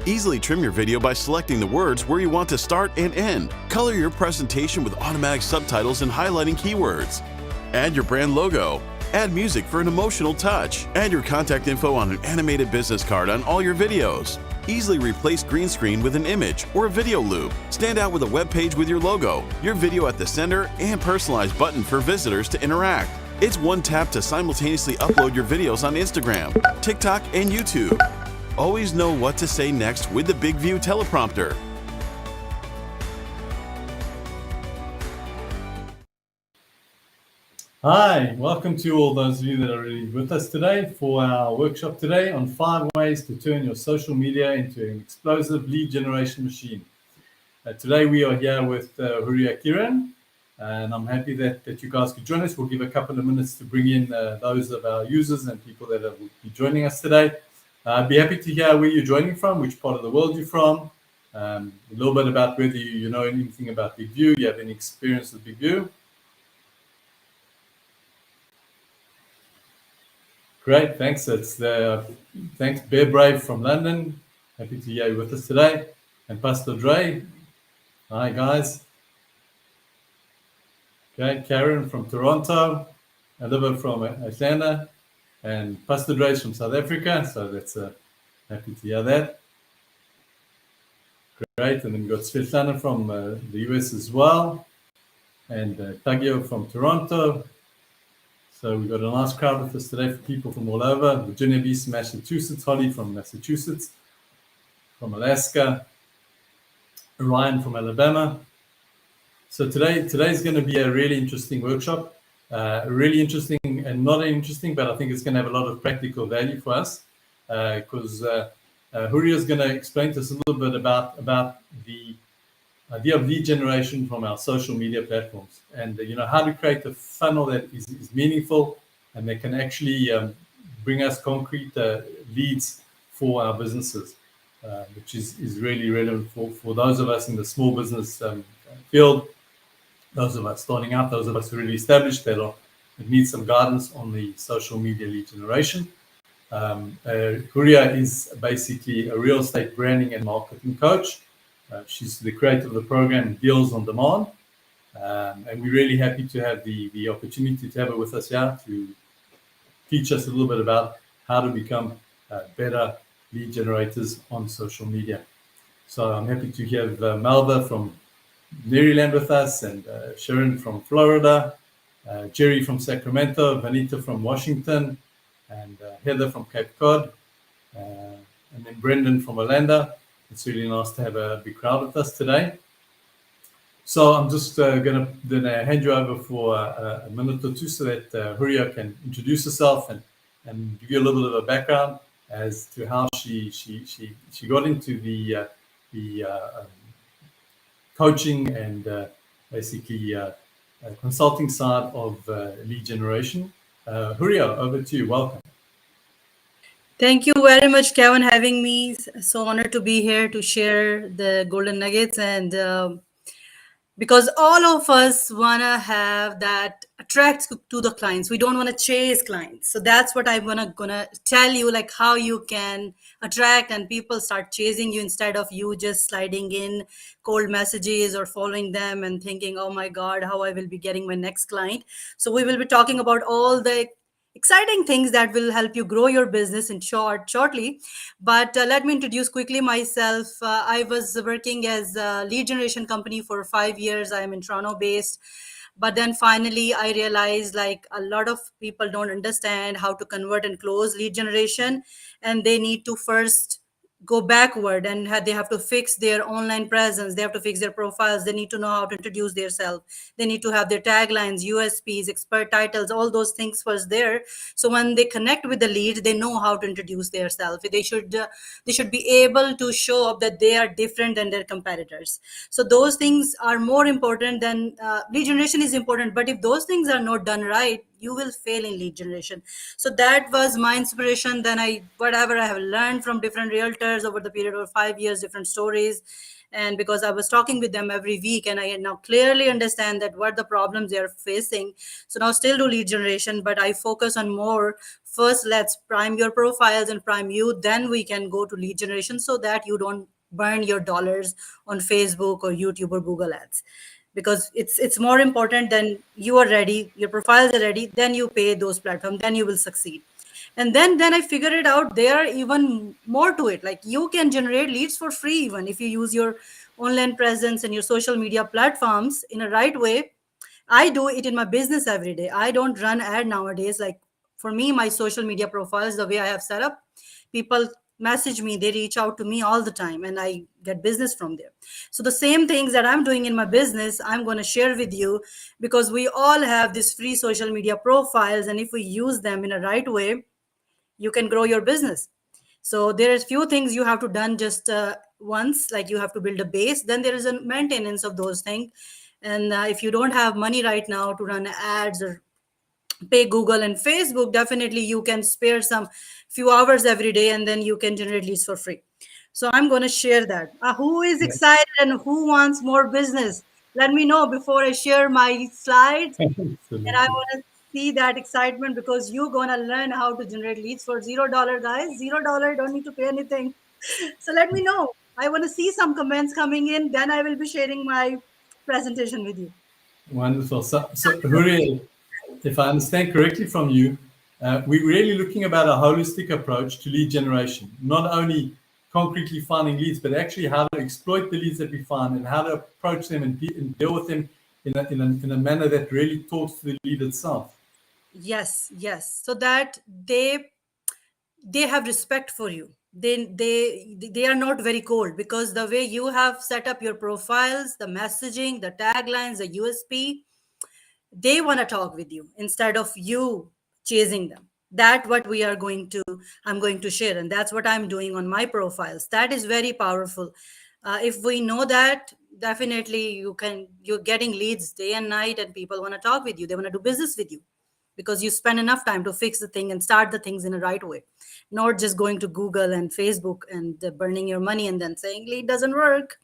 Easily trim your video by selecting the words where you want to start and end. Color your presentation with automatic subtitles and highlighting keywords. Add your brand logo. Add music for an emotional touch. Add your contact info on an animated business card on all your videos. Easily replace green screen with an image or a video loop. Stand out with a web page with your logo, your video at the center, and personalized button for visitors to interact. It's one tap to simultaneously upload your videos on Instagram, TikTok, and YouTube. Always know what to say next with the BIGVU Teleprompter. Hi, welcome to all those of you that are really with us today for our workshop today on 5 ways to turn your social media into an explosive lead generation machine. Today we are here with Huria Kiran, and I'm happy that you guys could join us. We'll give a couple of minutes to bring in those of our users and people that will be joining us today. I'd be happy to hear where you're joining from, which part of the world you're from, a little bit about whether you know anything about BIGVU, you have any experience with BIGVU. Great, thanks. Thanks, Bear Brave from London. Happy to hear you with us today. And Pastor Dre. Hi, guys. Okay, Karen from Toronto. Oliver from Atlanta. And Pastor Dre from South Africa. So that's happy to hear that. Great. And then we've got Svetlana from the US as well. And Tagio from Toronto. So we've got a nice crowd with us today for people from all over. Virginia Beach, Massachusetts. Holly from Massachusetts. From Alaska. Ryan from Alabama. So today's going to be a really interesting workshop. Really interesting and not interesting, but I think it's going to have a lot of practical value for us. Because Huria is going to explain to us a little bit about the idea of lead generation from our social media platforms, and how to create a funnel that is meaningful and that can actually bring us concrete leads for our businesses, which is really relevant for those of us in the small business field, those of us starting out, those of us who are really established that need some guidance on the social media lead generation. Huria is basically a real estate branding and marketing coach. She's the creator of the program Deals on Demand, and we're really happy to have the opportunity to have her with us here to teach us a little bit about how to become better lead generators on social media. So I'm happy to have Melba from Maryland with us, and Sharon from Florida, Jerry from Sacramento, Vanita from Washington, and Heather from Cape Cod, and then Brendan from Orlando. It's really nice to have a big crowd with us today. So I'm just going to hand you over for a minute or two so that Huria can introduce herself and give you a little bit of a background as to how she got into the coaching and basically consulting side of lead generation. Huria, over to you. Welcome. Thank you very much, Kevin, having me. So honored to be here to share the golden nuggets, and because all of us want to have that attract to the clients. We don't want to chase clients. So that's what I'm gonna tell you, like how you can attract and people start chasing you instead of you just sliding in cold messages or following them and thinking, oh my God, how I will be getting my next client. So we will be talking about all the exciting things that will help you grow your business in shortly. But let me introduce quickly myself. I was working as a lead generation company for 5 years. I am in Toronto based. But then finally, I realized like a lot of people don't understand how to convert and close lead generation. And they need to first go backward, and they have to fix their online presence. They have to fix their profiles. They need to know how to introduce themselves. They need to have their taglines, USPs, expert titles, all those things first there. So when they connect with the lead, they know how to introduce themselves. They should be able to show up that they are different than their competitors. So those things are more important than lead generation is important. But if those things are not done right, you will fail in lead generation. So that was my inspiration. Then whatever I have learned from different realtors over the period of 5 years, different stories. And because I was talking with them every week, and I now clearly understand that what the problems they are facing. So now still do lead generation, but I focus on more first let's prime your profiles and prime you, then we can go to lead generation, so that you don't burn your dollars on Facebook or YouTube or Google ads, because it's more important. Than you are ready, your profiles are ready, then you pay those platforms, then you will succeed. And then I figured it out, there are even more to it. Like, you can generate leads for free even if you use your online presence and your social media platforms in a right way. I do it in my business every day. I don't run ad nowadays. Like, for me, my social media profiles, the way I have set up, people message me, they reach out to me all the time, and I get business from there. So the same things that I'm doing in my business, I'm going to share with you, because we all have these free social media profiles, and if we use them in a right way, you can grow your business. So there is few things you have to done just once, like you have to build a base, then there is a maintenance of those things. And if you don't have money right now to run ads or pay Google and Facebook, definitely you can spare some few hours every day, and then you can generate leads for free. So I'm going to share that. Who is excited and who wants more business? Let me know before I share my slides. And I want to see that excitement, because you're going to learn how to generate leads for $0, guys. $0, don't need to pay anything. So let me know. I want to see some comments coming in. Then I will be sharing my presentation with you. Wonderful. So Huria, if I understand correctly from you, we're really looking about a holistic approach to lead generation, not only concretely finding leads, but actually how to exploit the leads that we find and how to approach them and deal with them in a manner that really talks to the lead itself. Yes, so that they have respect for you. They are not very cold, because the way you have set up your profiles, the messaging, the taglines, the USP, they want to talk with you instead of you chasing them. That what we are going to I'm going to share, and that's what I'm doing on my profiles. That is very powerful. If we know that, definitely you're getting leads day and night, and people want to talk with you, they want to do business with you, because you spend enough time to fix the thing and start the things in a right way, not just going to Google and Facebook and burning your money and then saying lead doesn't work.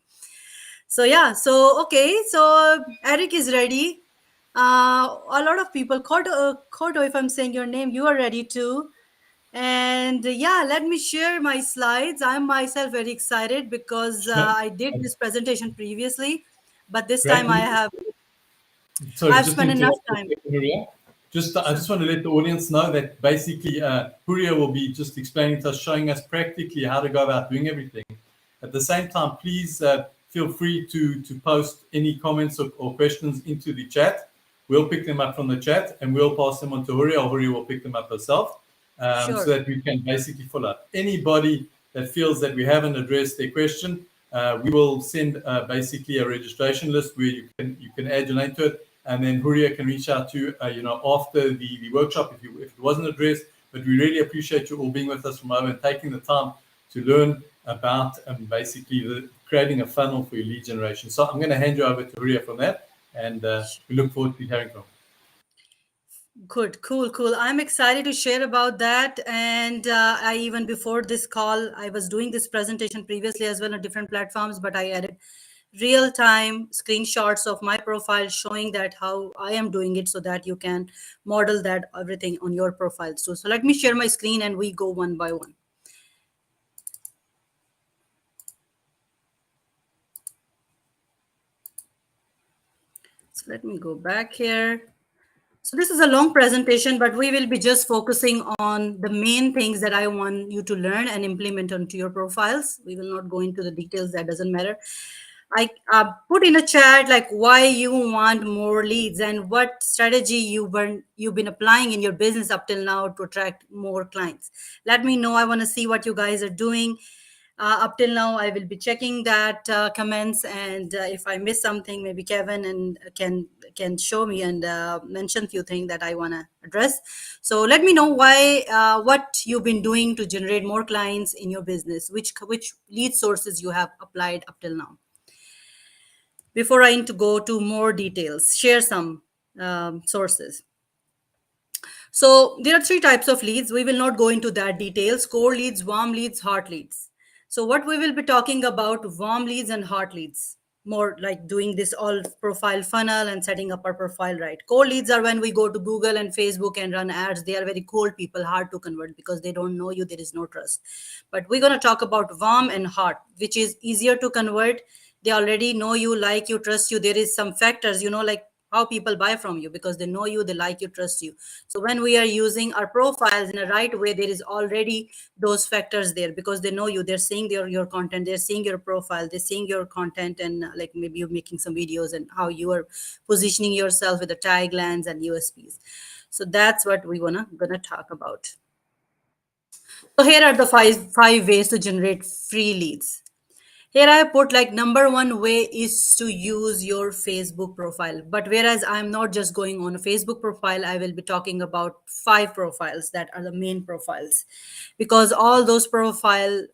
So yeah, so okay, so Eric is ready. A lot of people, Koto, if I'm saying your name, you are ready too. And yeah, let me share my slides. I'm myself very excited, because I did this presentation previously, but this time Sorry, I've just spent enough interrupt time. Huria. I just want to let the audience know that basically Huria will be just explaining to us, showing us practically how to go about doing everything. At the same time, please feel free to post any comments or questions into the chat. We'll pick them up from the chat and we'll pass them on to Huria, or Huria will pick them up herself, Sure. so that we can basically follow up. Anybody that feels that we haven't addressed their question, we will send basically a registration list where you can add your name to it, and then Huria can reach out to you, after the workshop if it wasn't addressed. But we really appreciate you all being with us from home and taking the time to learn about basically creating a funnel for your lead generation. So I'm going to hand you over to Huria from that, and we look forward to hearing from you. Good, cool. I'm excited to share about that. And I even before this call, I was doing this presentation previously as well on different platforms, but I added real-time screenshots of my profile showing that how I am doing it, so that you can model that everything on your profile too. So let me share my screen and we go one by one. So let me go back here. So this is a long presentation, but we will be just focusing on the main things that I want you to learn and implement onto your profiles. We will not go into the details, that doesn't matter. I put in a chat like why you want more leads and what strategy you've been applying in your business up till now to attract more clients. Let me know. I want to see what you guys are doing. Up till now, I will be checking that comments, and if I miss something, maybe Kevin and can show me and mention a few things that I want to address. So let me know why what you've been doing to generate more clients in your business, which lead sources you have applied up till now. Before I go to more details, share some sources. So there are 3 types of leads. We will not go into that details: cold leads, warm leads, hot leads. So what we will be talking about, warm leads and hot leads. more like doing this all profile funnel and setting up our profile right. Cold leads are when we go to Google and Facebook and run ads. They are very cold people, hard to convert because they don't know you. There is no trust. But we're going to talk about warm and hot, which is easier to convert. They already know you, like you, trust you. There is some factors, like how people buy from you, because they know you, they like you, trust you. So when we are using our profiles in a right way, there is already those factors there, because they know you, they're seeing your content, they're seeing your profile, they're seeing your content, and like maybe you're making some videos and how you are positioning yourself with the taglines and USPs. So that's what we gonna talk about. So here are the five ways to generate free leads. Here I put like number one way is to use your Facebook profile. But whereas I'm not just going on a Facebook profile, I will be talking about 5 profiles that are the main profiles, because all those profile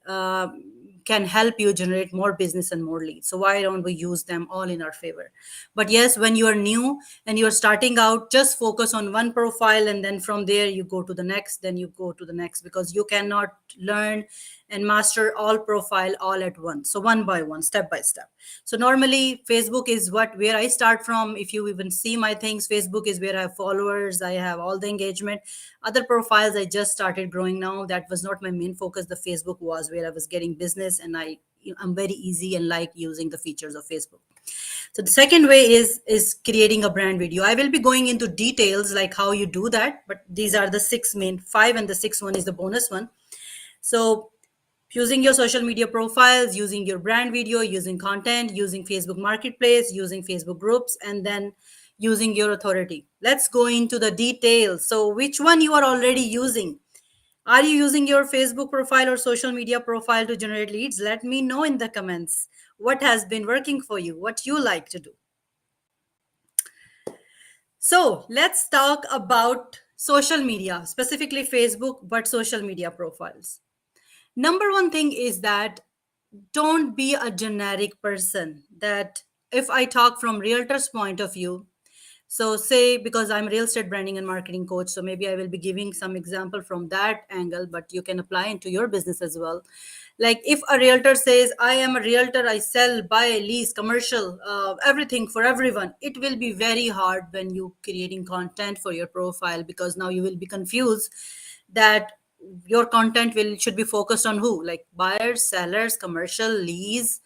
can help you generate more business and more leads. So why don't we use them all in our favor? But yes, when you are new and you're starting out, just focus on one profile, and then from there you go to the next, then you go to the next, because you cannot learn and master all profile all at once. So one by one, step by step. So normally Facebook is where I start from. If you even see my things, Facebook is where I have followers, I have all the engagement. Other profiles I just started growing now. That was not my main focus. The Facebook was where I was getting business, and I'm very easy and like using the features of Facebook. So the second way is creating a brand video. I will be going into details like how you do that, but these are the 5, and the 6th one is the bonus one. So using your social media profiles, using your brand video, using content, using Facebook Marketplace, using Facebook groups, and then using your authority. Let's go into the details. So which one you are already using? Are you using your Facebook profile or social media profile to generate leads? Let me know in the comments what has been working for you, what you like to do. So let's talk about social media, specifically Facebook, but social media profiles. Number one thing is that don't be a generic person. That if I talk from realtor's point of view, so say, because I'm real estate branding and marketing coach, so maybe I will be giving some example from that angle, but you can apply into your business as well. Like if a realtor says, I am a realtor, I sell, buy, lease, commercial, everything for everyone, it will be very hard when you creating content for your profile, because now you will be confused that your content should be focused on who, like buyers, sellers, commercial, lease,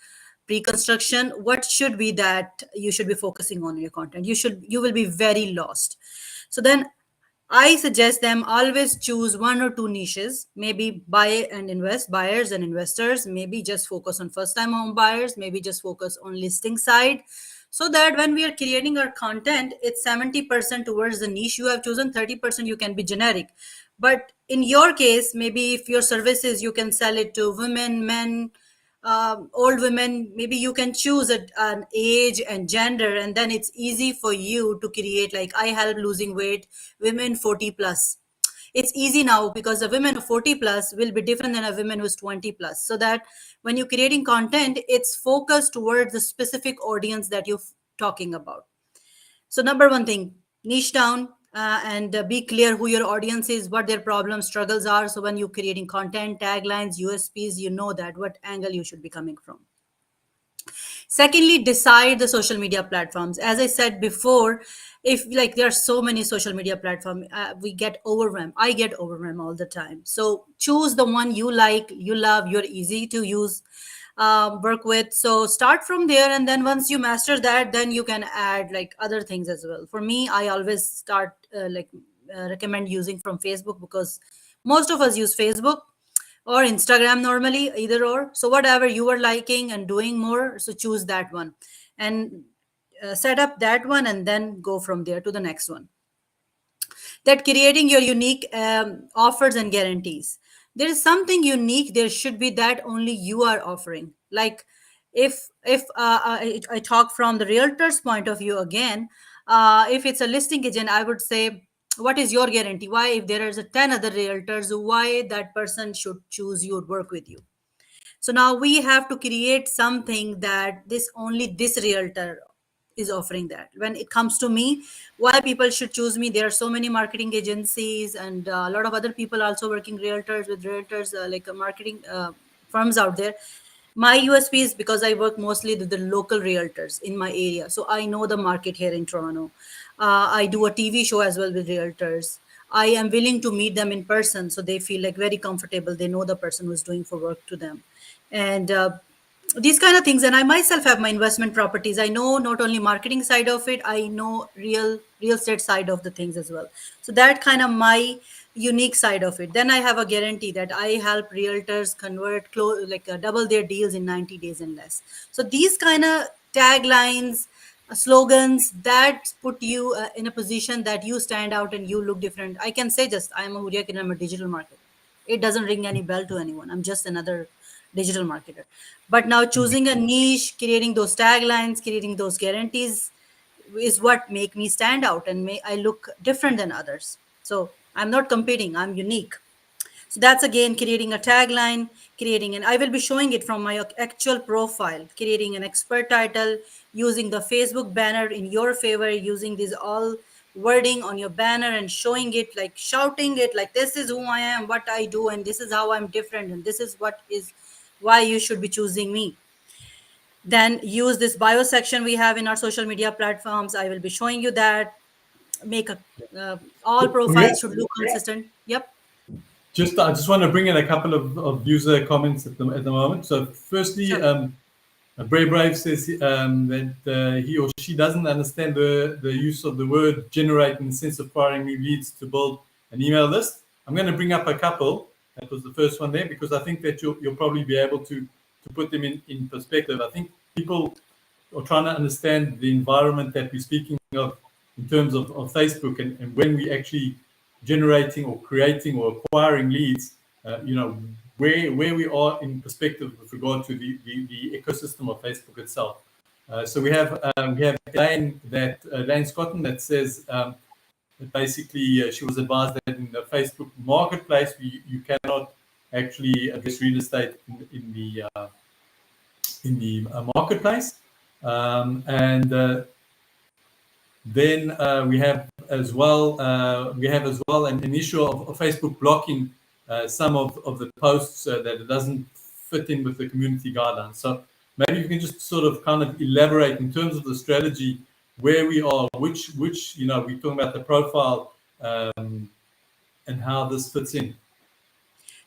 pre-construction. What should be that you should be focusing on in your content? You will be very lost. So then I suggest them always choose 1 or 2 niches, maybe buy and invest, buyers and investors, maybe just focus on first time home buyers, maybe just focus on listing side, so that when we are creating our content, it's 70% towards the niche you have chosen, 30% you can be generic. But in your case, maybe if your services, you can sell it to women, men, old women, maybe you can choose an age and gender, and then it's easy for you to create, like I help losing weight women 40 plus. It's easy now because the women of 40 plus will be different than a woman who's 20 plus, so that when you're creating content, it's focused towards the specific audience that you're talking about. So number one thing, niche down, and be clear who your audience is, what their problems, struggles are. So when you're creating content, taglines, USPs, you know that what angle you should be coming from. Secondly, decide the social media platforms. As I said before, if like there are so many social media platforms, we get overwhelmed. I get overwhelmed all the time. So choose the one you like, you love, you're easy to use, work with. So start from there, and then once you master that, then you can add like other things as well. For me, I always start recommend using from Facebook, because most of us use Facebook or Instagram normally, either or. So whatever you are liking and doing more, so choose that one and set up that one, and then go from there to the next one. That creating your unique offers and guarantees. There is something unique, there should be, that only you are offering. Like if I talk from the realtor's point of view again, if it's a listing agent, I would say, what is your guarantee? Why, if there is a 10 other realtors, why that person should choose you or work with you? So now we have to create something that this realtor is offering. That when it comes to me, why people should choose me, there are so many marketing agencies and a lot of other people also working realtors with realtors, like marketing firms out there. My USP is because I work mostly with the local realtors in my area. So I know the market here in Toronto. I do a TV show as well with realtors. I am willing to meet them in person so they feel like very comfortable. They know the person who's doing for work to them. And these kind of things. And I myself have my investment properties. I know not only marketing side of it, I know real estate side of the things as well. So that kind of my unique side of it. Then I have a guarantee that I help realtors convert double their deals in 90 days and less. So these kind of taglines, slogans that put you in a position that you stand out and you look different. I can say just I'm a Huria Kiran, I'm a digital marketer. It doesn't ring any bell to anyone. I'm just another digital marketer. But now choosing a niche, creating those taglines, creating those guarantees is what make me stand out and I look different than others. So I'm not competing, I'm unique. So that's again creating a tagline, creating, and I will be showing it from my actual profile, creating an expert title, using the Facebook banner in your favor, using this all wording on your banner and showing it, like shouting it, like this is who I am, what I do, and this is how I'm different, and this is what is why you should be choosing me. Then use this bio section we have in our social media platforms. I will be showing you that. Make a all Huria, profiles should look consistent. Yep. I just want to bring in a couple of user comments at the moment. So firstly, Sure. Brave Brave says that he or she doesn't understand the use of the word generate in the sense of firing new leads to build an email list. I'm going to bring up a couple. That was the first one there, because I think that you'll probably be able to put them in perspective. I think people are trying to understand the environment that we're speaking of in terms of Facebook, and when we actually generating or creating or acquiring leads, where we are in perspective with regard to the ecosystem of Facebook itself. So we have Elaine Scotton that says that basically she was advised that in the Facebook marketplace you cannot actually address real estate in the marketplace, and then we have as well an issue of Facebook blocking some of the posts that it doesn't fit in with the community guidelines. So maybe you can just sort of kind of elaborate in terms of the strategy, where we are, which we're talking about the profile, and how this fits in.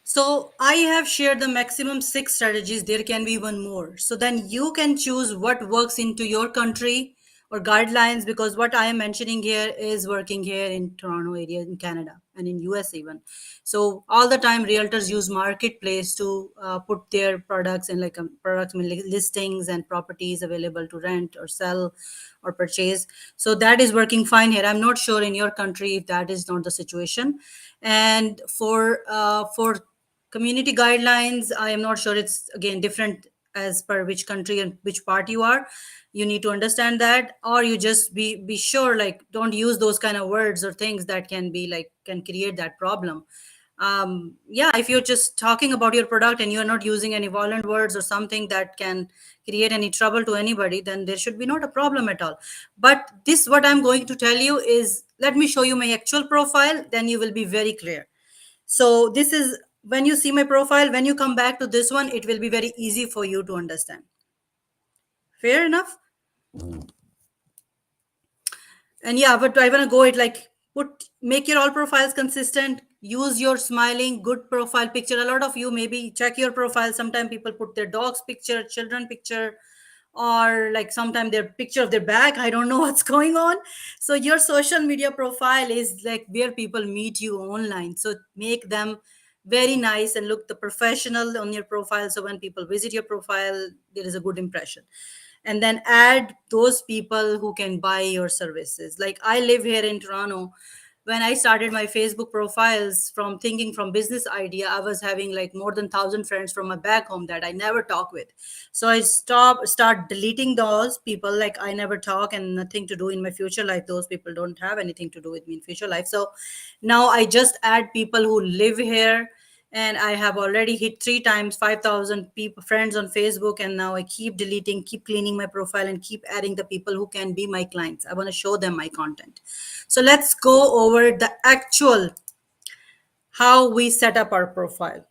So I have shared the maximum 6 strategies. There can be one more. So then you can choose what works into your country or guidelines, because what I am mentioning here is working here in Toronto area in Canada and in US even. So all the time realtors use marketplace to put their products in, like products, listings and properties available to rent or sell or purchase. So that is working fine here. I'm not sure in your country if that is not the situation. And for community guidelines, I am not sure. It's again different as per which country and which part you are. You need to understand that, or you just be sure, like don't use those kind of words or things that can create that problem. Yeah, if you're just talking about your product and you're not using any violent words or something that can create any trouble to anybody, then there should be not a problem at all. But this, what I'm going to tell you is, let me show you my actual profile, then you will be very clear. So this is when you see my profile. When you come back to this one, it will be very easy for you to understand. Fair enough? And yeah, but I want to go it like make your all profiles consistent. Use your smiling good profile picture. A lot of you maybe check your profile. Sometimes people put their dog's picture, children picture, or like sometimes their picture of their back. I don't know what's going on. So your social media profile is like where people meet you online. So make them very nice and look the professional on your profile. So when people visit your profile, there is a good impression. And then add those people who can buy your services. Like I live here in Toronto. When I started my Facebook profiles, from thinking from business idea, I was having like more than 1,000 friends from my back home that I never talk with. So I start deleting those people, like I never talk and nothing to do in my future life. Those people don't have anything to do with me in future life. So now I just add people who live here, and I have already hit 3 times 5,000 people friends on Facebook, and now I keep deleting, keep cleaning my profile, and keep adding the people who can be my clients. I want to show them my content. So let's go over the actual how we set up our profile.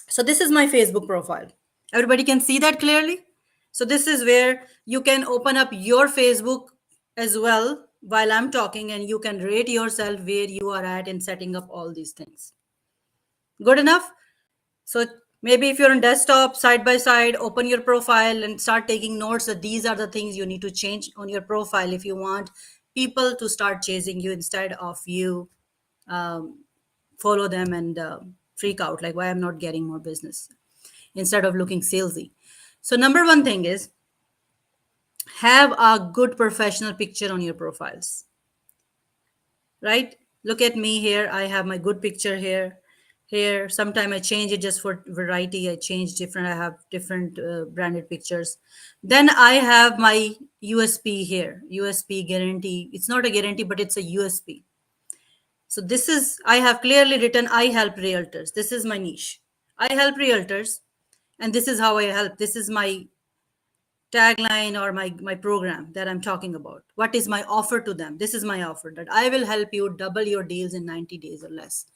So this is my Facebook profile. Everybody can see that clearly? So this is where you can open up your Facebook as well while I'm talking, and you can rate yourself where you are at in setting up all these things. Good enough? So maybe if you're on desktop, side by side, open your profile and start taking notes that these are the things you need to change on your profile if you want people to start chasing you instead of you follow them and freak out like, why I'm not getting more business, instead of looking salesy. So number one thing is, have a good professional picture on your profiles, right? Look at me here. I have my good picture here. Here, sometime I change it just for variety. I change different. I have different branded pictures. Then I have my USP here. USP guarantee. It's not a guarantee, but it's a USP. So this is, I have clearly written, I help realtors. This is my niche. I help realtors, and this is how I help. This is my tagline or my program that I'm talking about. What is my offer to them? This is my offer, that I will help you double your deals in 90 days or less.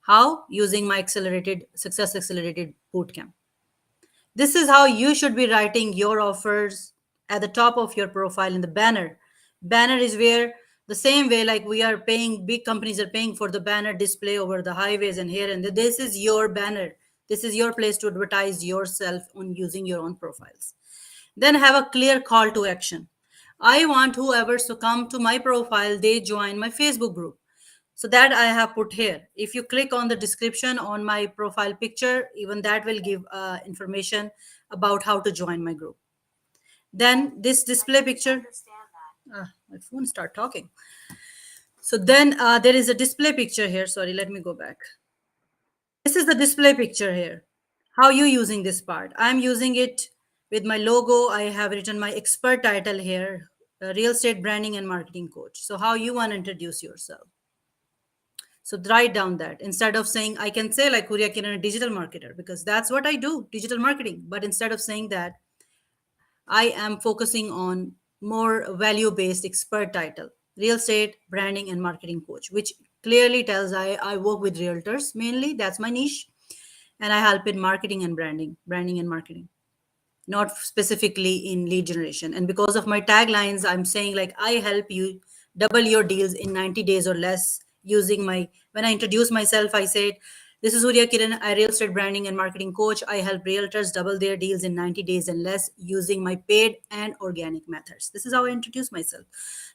How? Using my success accelerated bootcamp. This is how you should be writing your offers at the top of your profile in the banner. Banner is where, the same way like we are paying, big companies are paying for the banner display over the highways and here and there. This is your banner. This is your place to advertise yourself on using your own profiles. Then have a clear call to action. I want whoever to come to my profile, they join my Facebook group. So that I have put here. If you click on the description on my profile picture, even that will give information about how to join my group. Then this display picture, my phone start talking. So then there is a display picture here. Sorry, let me go back. This is the display picture here. How you using this part? I'm using it with my logo. I have written my expert title here, real estate branding and marketing coach. So how you want to introduce yourself? So write down that. Instead of saying, I can say like Huria Kiran, a digital marketer, because that's what I do, digital marketing. But instead of saying that, I am focusing on more value-based expert title, real estate branding and marketing coach, which clearly tells I work with realtors mainly. That's my niche. And I help in marketing and branding and marketing, not specifically in lead generation. And because of my taglines, I'm saying like, I help you double your deals in 90 days or less using my, when I introduce myself, I said, this is Huria Kiran, a real estate branding and marketing coach. I help realtors double their deals in 90 days and less using my paid and organic methods. This is how I introduce myself.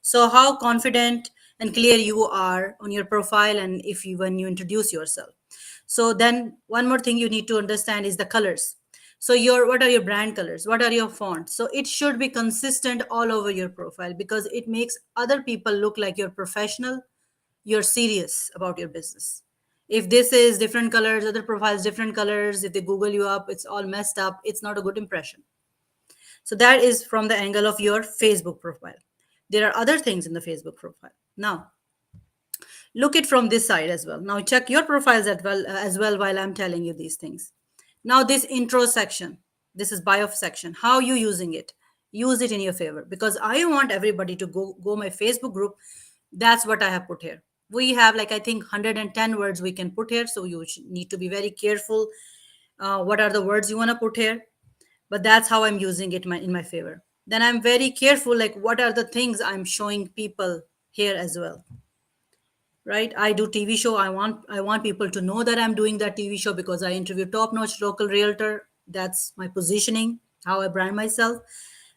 So how confident and clear you are on your profile, and if you, when you introduce yourself. So then one more thing you need to understand is the colors. So what are your brand colors? What are your fonts? So it should be consistent all over your profile, because it makes other people look like you're professional, you're serious about your business. If this is different colors, other profiles different colors, if they Google you up, it's all messed up. It's not a good impression. So that is from the angle of your Facebook profile. There are other things in the Facebook profile. Now, look it from this side as well. Now check your profiles as well while I'm telling you these things. Now this intro section, this is bio section. How you using it? Use it in your favor, because I want everybody to go my Facebook group. That's what I have put here. We have like, I think 110 words we can put here. So you need to be very careful. What are the words you want to put here? But that's how I'm using it in my favor. Then I'm very careful, like what are the things I'm showing people here as well. Right, I do TV show. I want people to know that I'm doing that TV show because I interview top-notch local realtor. That's my positioning, how I brand myself.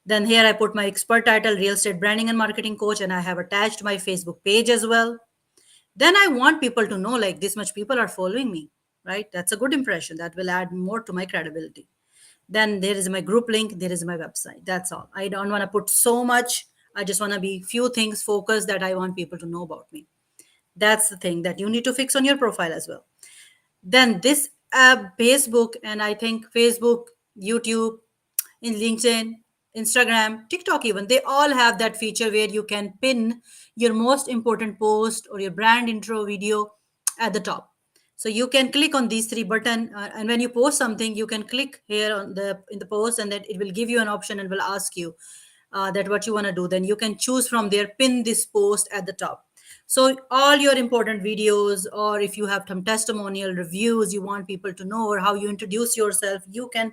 Then here I put my expert title, real estate branding and marketing coach, and I have attached my Facebook page as well. Then I want people to know like this much people are following me, right? That's a good impression. That will add more to my credibility. Then there is my group link. There is my website. That's all. I don't want to put so much. I just want to be few things focused that I want people to know about me. That's the thing that you need to fix on your profile as well. Then this Facebook, and I think Facebook, YouTube, in LinkedIn, Instagram, TikTok even, they all have that feature where you can pin your most important post or your brand intro video at the top. So you can click on these three buttons, and when you post something, you can click here on in the post, and then it will give you an option and will ask you that what you want to do. Then you can choose from there, pin this post at the top. So all your important videos, or if you have some testimonial reviews you want people to know, or how you introduce yourself, you can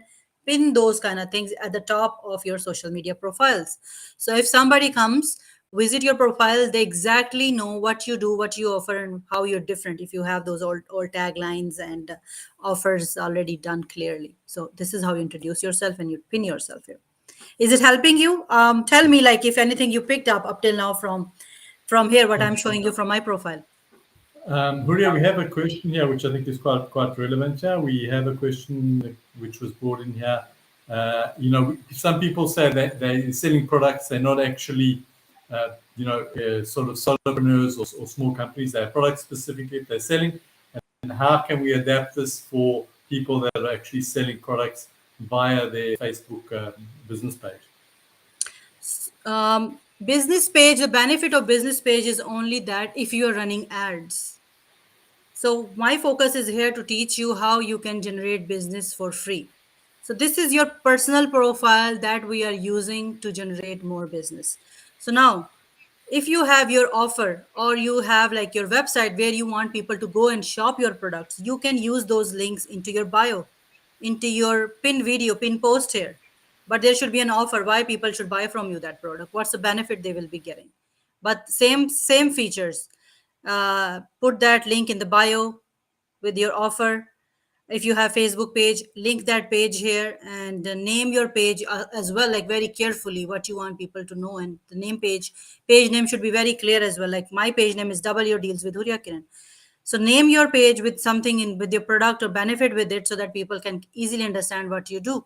pin those kind of things at the top of your social media profiles. So if somebody comes, visit your profile, they exactly know what you do, what you offer, and how you're different if you have those all taglines and offers already done clearly. So this is how you introduce yourself and you pin yourself here. Is it helping you? Tell me, like, if anything you picked up till now from here, what I'm showing you from my profile. Huria, we have a question here, which I think is quite relevant here. We have a question which was brought in here. Some people say that they're selling products, they're not actually, sort of solopreneurs or small companies. They're products specifically they're selling. And how can we adapt this for people that are actually selling products via their Facebook business page? Business page, the benefit of business page is only that if you are running ads. So my focus is here to teach you how you can generate business for free. So this is your personal profile that we are using to generate more business. So now, if you have your offer or you have like your website where you want people to go and shop your products, you can use those links into your bio, into your pin video, pin post here. But there should be an offer why people should buy from you that product. What's the benefit they will be getting? But same features. Put that link in the bio with your offer. If you have Facebook page, link that page here and name your page as well, like very carefully what you want people to know. And the page name should be very clear as well. Like my page name is Double Your Deals with Huria Kiran. So name your page with something with your product or benefit with it so that people can easily understand what you do.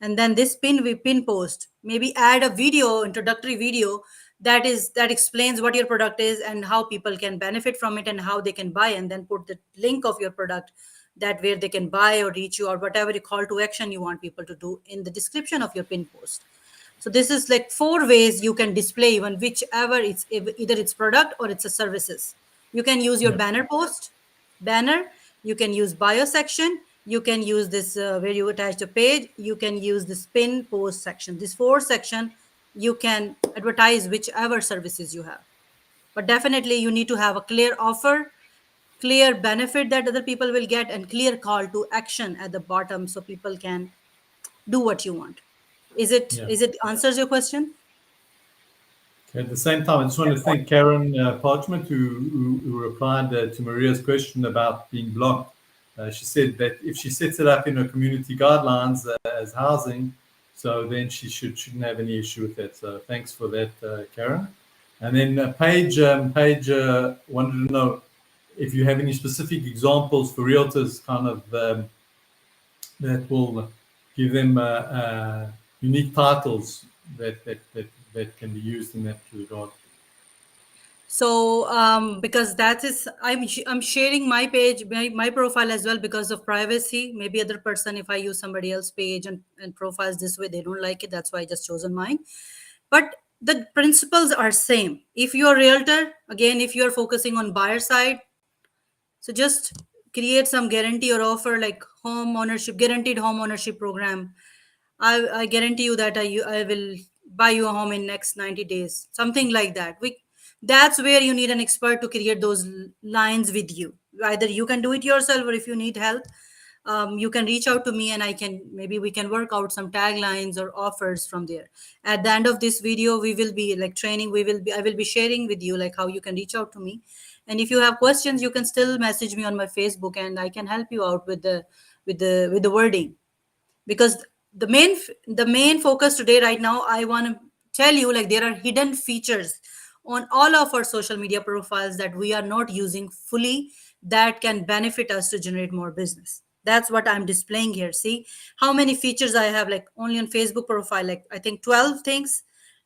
And then this pin post, maybe add a video, introductory video that explains what your product is and how people can benefit from it and how they can buy, and then put the link of your product that where they can buy or reach you or whatever you call to action you want people to do in the description of your pin post. So this is like 4 ways you can display even whichever it's either it's product or it's a services. You can use your banner, you can use bio section, you can use this where you attach the page, you can use this pin post section. This 4 section, you can advertise whichever services you have. But definitely you need to have a clear offer, clear benefit that other people will get, and clear call to action at the bottom so people can do what you want. Is it answers your question? At the same time, I just want to thank Karen Parchment who replied to Maria's question about being blocked. She said that if she sets it up in her community guidelines as housing, so then she shouldn't have any issue with that. So thanks for that, Karen. And then Paige wanted to know if you have any specific examples for realtors, kind of that will give them unique titles that can be used in that regard. So because that is, I'm sharing my page, my profile as well because of privacy. Maybe other person, if I use somebody else's page and profiles this way, they don't like it. That's why I just chosen mine. But the principles are same. If you're a realtor, again, if you're focusing on buyer side, so just create some guarantee or offer like guaranteed home ownership program. I guarantee you that I will buy you a home in next 90 days, something like that. That's where you need an expert to create those lines with you. Either you can do it yourself, or if you need help, you can reach out to me and maybe we can work out some taglines or offers from there. At the end of this video, we will be like training. I will be sharing with you like how you can reach out to me. And if you have questions, you can still message me on my Facebook and I can help you out with the wording. Because the main focus today right now, I want to tell you like there are hidden features on all of our social media profiles that we are not using fully that can benefit us to generate more business. That's what I'm displaying here. See how many features I have, like only on Facebook profile, like I think 12 things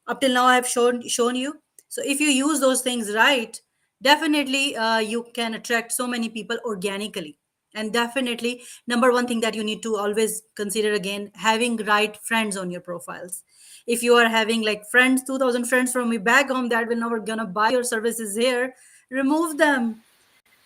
up till now I have shown you. So if you use those things right, definitely you can attract so many people organically. And definitely number one thing that you need to always consider, again, having right friends on your profiles. If you are having like friends, 2,000 friends from me back home that will never gonna buy your services here, remove them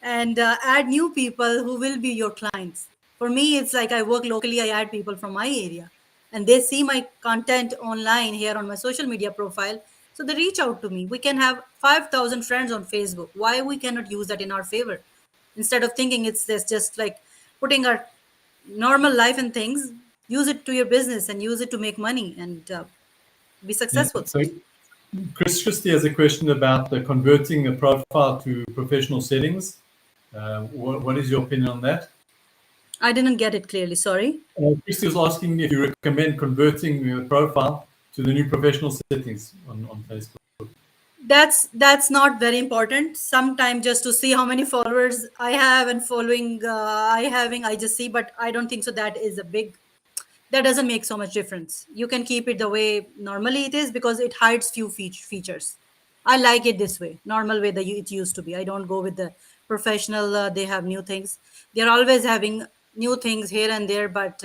and add new people who will be your clients. For me, it's like I work locally, I add people from my area and they see my content online here on my social media profile. So they reach out to me. We can have 5,000 friends on Facebook. Why we cannot use that in our favor? Instead of thinking it's just like putting our normal life and things, use it to your business and use it to make money and be Yeah. successful. So Christy has a question about the converting a profile to professional settings. What is your opinion on that? I didn't get it clearly. Sorry. Christy was asking if you recommend converting your profile to the new professional settings on Facebook. That's not very important. Sometime just to see how many followers I have and following I just see, but I don't think so that is a big, that doesn't make so much difference. You can keep it the way normally it is because it hides few features. I like it this way, normal way that it used to be. I don't go with the professional. They have new things. They're always having new things here and there, but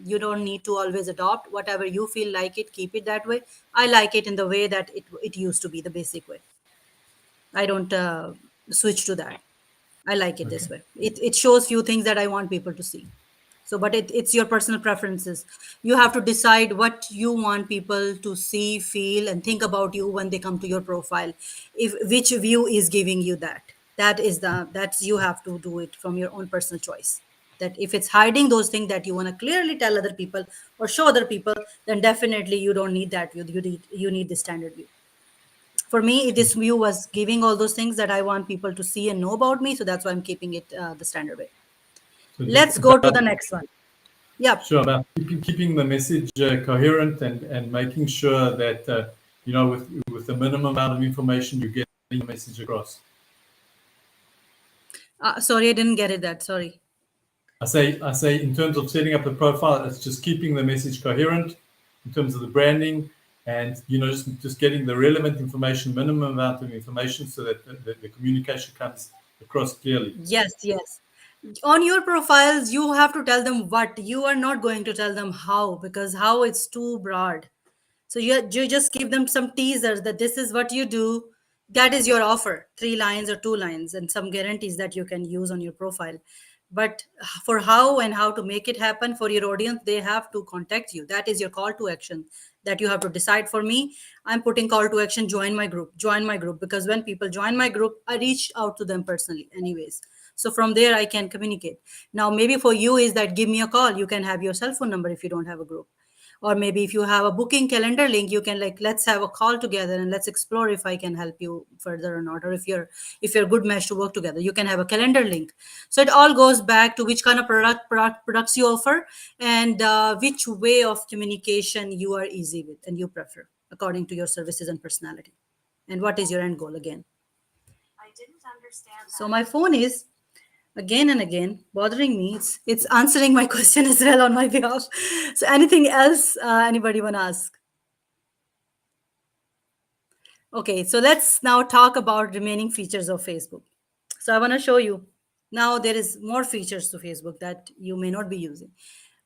you don't need to always adopt whatever you feel like it. Keep it that way. I like it in the way that it used to be, the basic way. I don't switch to that. I like it this way. It shows few things that I want people to see. So, but it's your personal preferences. You have to decide what you want people to see, feel, and think about you when they come to your profile. If which view is giving you that, that's you have to do it from your own personal choice. That if it's hiding those things that you want to clearly tell other people or show other people, then definitely you don't need that view. You need the standard view. For me, this view was giving all those things that I want people to see and know about me. So that's why I'm keeping it the standard way. So Let's go to the next one. Yeah. Sure, about keeping the message coherent and making sure that with the minimum amount of information you get the message across. Sorry, I didn't get it. That sorry. I say in terms of setting up the profile, it's just keeping the message coherent in terms of the branding, and just getting the relevant information, minimum amount of information, so that the communication comes across clearly. Yes, yes. On your profiles, you have to tell them what. You are not going to tell them how, because how it's too broad. So you just give them some teasers that this is what you do. That is your offer, 3 lines or 2 lines, and some guarantees that you can use on your profile. But for how and how to make it happen for your audience, they have to contact you. That is your call to action that you have to decide. For me, I'm putting call to action, join my group, because when people join my group, I reach out to them personally anyways. So from there, I can communicate. Now, maybe for you is that give me a call. You can have your cell phone number if you don't have a group. Or maybe if you have a booking calendar link, you can let's have a call together and let's explore if I can help you further or not. Or if you're a good match to work together, you can have a calendar link. So it all goes back to which kind of products you offer, and which way of communication you are easy with and you prefer according to your services and personality. And what is your end goal again? I didn't understand that. So my phone is again and again bothering me. It's answering my question as well on my behalf. So anything else anybody want to ask? Okay, so let's now talk about remaining features of Facebook. So I want to show you now there is more features to Facebook that you may not be using.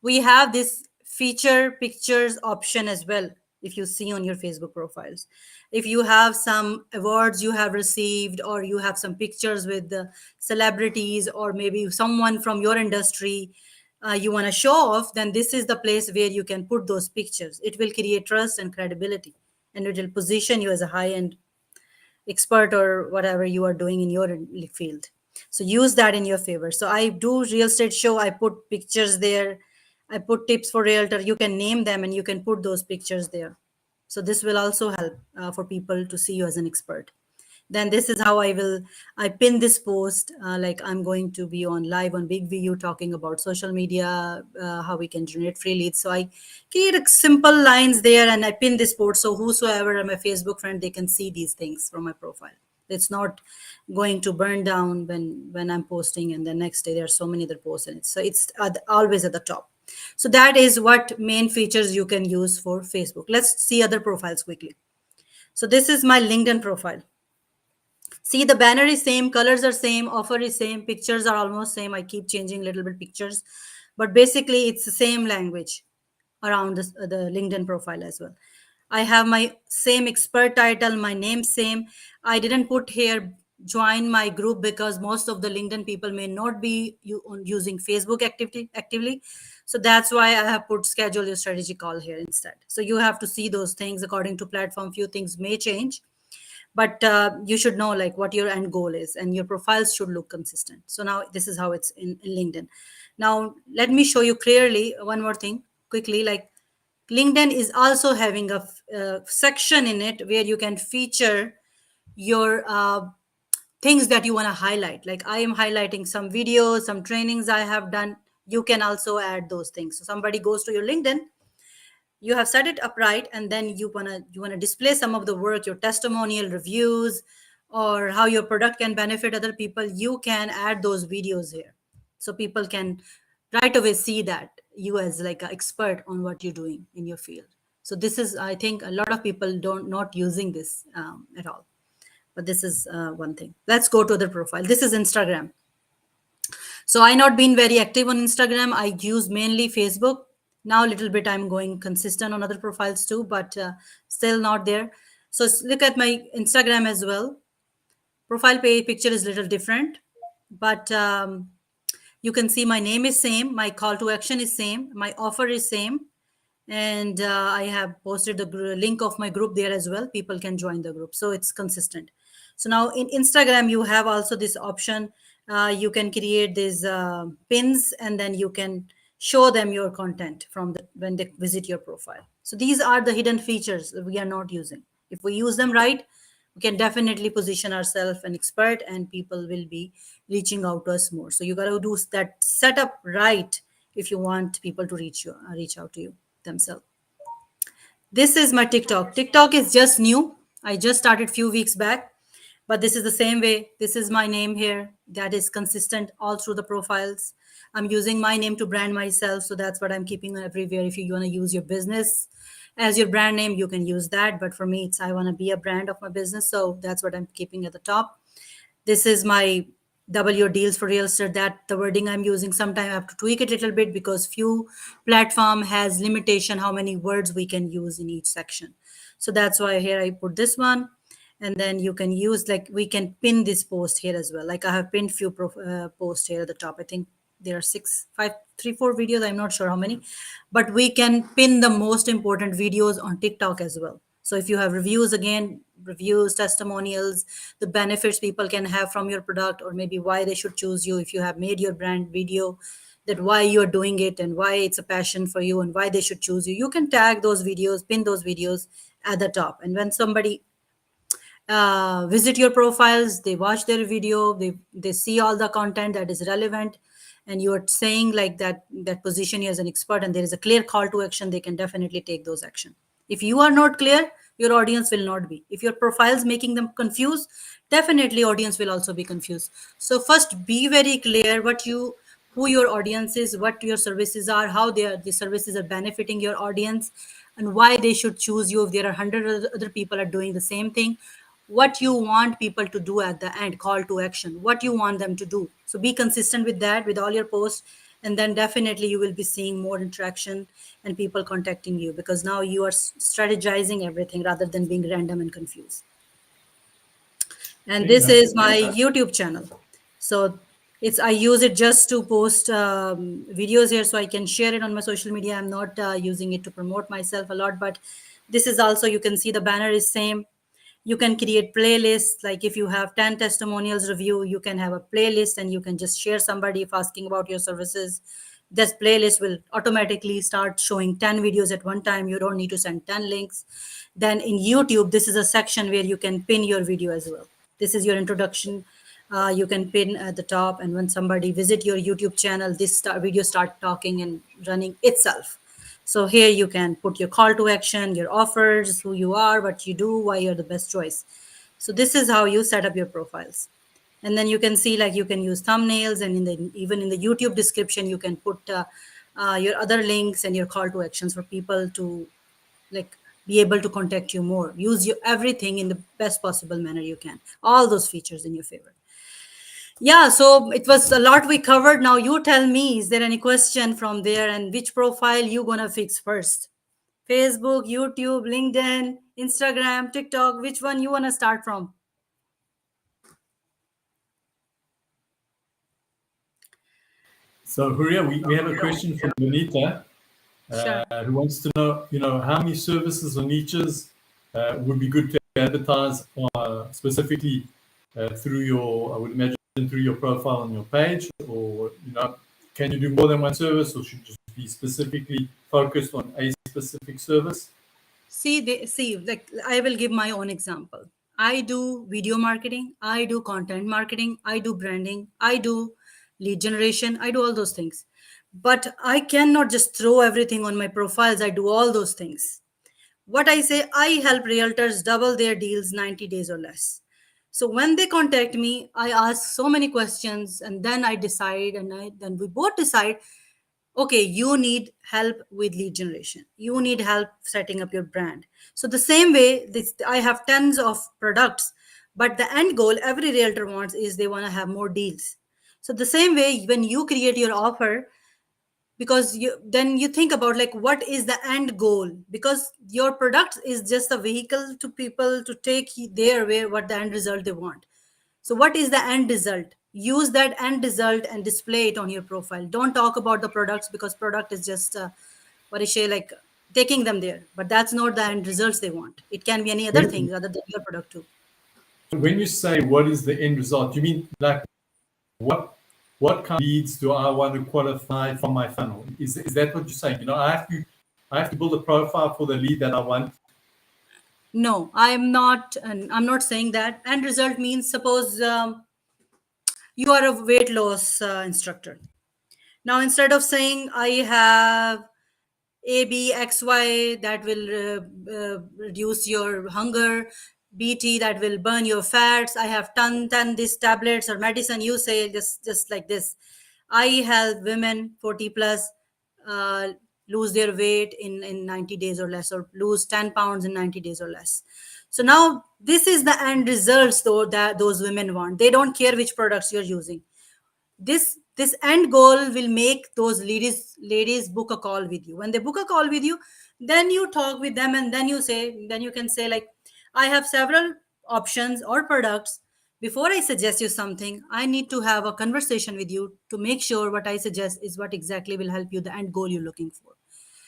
We have this feature pictures option as well. If you see on your Facebook profiles, if you have some awards you have received, or you have some pictures with the celebrities, or maybe someone from your industry you want to show off, then this is the place where you can put those pictures. It will create trust and credibility, and it will position you as a high-end expert or whatever you are doing in your field. So use that in your favor. So I do real estate show, I put pictures there. I put tips for realtor. You can name them and you can put those pictures there. So this will also help for people to see you as an expert. Then this is how I pin this post, like I'm going to be on live on BIGVU talking about social media, how we can generate free leads. So I create simple lines there and I pin this post. So whosoever are my Facebook friend, they can see these things from my profile. It's not going to burn down when I'm posting and the next day there are so many other posts in it. So it's always at the top. So that is what main features you can use for Facebook. Let's see other profiles quickly. So this is my LinkedIn profile. See, the banner is same, colors are same, offer is same, pictures are almost same. I keep changing little bit pictures, but basically it's the same language around the LinkedIn profile as well. I have my same expert title, my name same. I didn't put here join my group because most of the LinkedIn people may not be using Facebook actively. So that's why I have put schedule your strategy call here instead. So you have to see those things according to platform. Few things may change, but you should know like what your end goal is, and your profiles should look consistent. So now this is how it's in LinkedIn. Now let me show you clearly one more thing. quickly, like LinkedIn is also having a section in it where you can feature your things that you want to highlight. Like I am highlighting some videos, some trainings I have done. You can also add those things. So somebody goes to your LinkedIn, you have set it up right, and then you wanna display some of the work, your testimonial reviews, or how your product can benefit other people. You can add those videos here, so people can right away see that you as like an expert on what you're doing in your field. So this is, I think, a lot of people don't not using this at all. But this is one thing. Let's go to the profile. This is Instagram. So I not been very active on Instagram. I use mainly Facebook. Now a little bit I'm going consistent on other profiles too, but still not there. So look at my Instagram as well. Profile page picture is a little different, but you can see my name is same, my call to action is same, my offer is same, and I have posted the link of my group there as well. People can join the group, so it's consistent. So now in Instagram you have also this option. You can create these pins, and then you can show them your content from when they visit your profile. So these are the hidden features that we are not using. If we use them right, we can definitely position ourselves an expert, and people will be reaching out to us more. So you got to do that setup right if you want people to reach out to you themselves. This is my TikTok. TikTok is just new. I just started few weeks back, but this is the same way. This is my name here. That is consistent all through the profiles. I'm using my name to brand myself, so that's what I'm keeping everywhere. If you want to use your business as your brand name, you can use that. But for me, it's I want to be a brand of my business, so that's what I'm keeping at the top. This is my double your deals for real estate. That the wording I'm using, sometimes I have to tweak it a little bit because few platform has limitation how many words we can use in each section. So that's why here I put this one. And then you can use, like, we can pin this post here as well. Like I have pinned few posts here at the top. I think there are 6, 5, 3, 4 videos. I'm not sure how many, but we can pin the most important videos on TikTok as well. So if you have reviews, again, reviews, testimonials, the benefits people can have from your product, or maybe why they should choose you. If you have made your brand video, that why you're doing it and why it's a passion for you and why they should choose you, you can tag those videos, pin those videos at the top. And when somebody visit your profiles, they watch their video, they see all the content that is relevant, and you are saying like that position you as an expert, and there is a clear call to action, they can definitely take those action. If you are not clear, your audience will not be. If your profile is making them confused, definitely audience will also be confused. So first, be very clear who your audience is, what your services are, how the services are benefiting your audience, and why they should choose you. If there are 100 other people are doing the same thing, what you want people to do at the end, call to action, what you want them to do. So be consistent with that, with all your posts, and then definitely you will be seeing more interaction and people contacting you, because now you are strategizing everything rather than being random and confused. And this is my YouTube channel. So I use it just to post videos here, so I can share it on my social media. I'm not using it to promote myself a lot, but this is also, you can see the banner is same. You can create playlists. Like if you have 10 testimonials review, you can have a playlist, and you can just share somebody if asking about your services. This playlist will automatically start showing 10 videos at one time. You don't need to send 10 links. Then in YouTube, this is a section where you can pin your video as well. This is your introduction. You can pin at the top, and when somebody visit your YouTube channel, this video start talking and running itself. So here you can put your call to action, your offers, who you are, what you do, why you're the best choice. So this is how you set up your profiles. And then you can see, like, you can use thumbnails, and even in the YouTube description, you can put your other links and your call to actions for people to like be able to contact you more. Use everything in the best possible manner you can. All those features in your favor. Yeah, so it was a lot we covered. Now you tell me, is there any question from there, and which profile you gonna fix first? Facebook, YouTube, LinkedIn, Instagram, TikTok, which one you wanna start from? So Huria, we have a question from Benita, Sure. who wants to know, how many services or niches would be good to advertise specifically through your, I would imagine, through your profile on your page, or can you do more than one service, or should it just be specifically focused on a specific service? Like I will give my own example. I do video marketing, I do content marketing, I do branding, I do lead generation, I do all those things. But I cannot just throw everything on my profiles. I do all those things. What I say, I help realtors double their deals 90 days or less. So when they contact me, I ask so many questions and then I decide, and then we both decide, okay, you need help with lead generation, you need help setting up your brand. So the same way, I have tons of products, but the end goal every realtor wants is they want to have more deals. So the same way, when you create your offer, because you think about like what is the end goal, because your product is just a vehicle to people to take there where what the end result they want. So what is the end result? Use that end result and display it on your profile. Don't talk about the products, because product is just what I say, like taking them there, but that's not the end results they want. It can be any other When, things other than your product too. when you say what is the end result, you mean like what kind of leads do I want to qualify from my funnel? Is that what you're saying? You know, I have to build a profile for the lead that I want. No, I'm not, and I'm not saying that. End result means, suppose you are a weight loss instructor. Now, instead of saying I have A, B, X, Y that will reduce your hunger, BT that will burn your fats, I have ton these tablets or medicine, you say just like this. I help women 40 plus uh, lose their weight in 90 days or less, or lose 10 pounds in 90 days or less. So now this is the end results though that those women want. They don't care which products you're using. This end goal will make those ladies book a call with you. When they book a call with you, then you talk with them, and then you can say like, I have several options or products. Before I suggest you something, I need to have a conversation with you to make sure what I suggest is what exactly will help you the end goal you're looking for.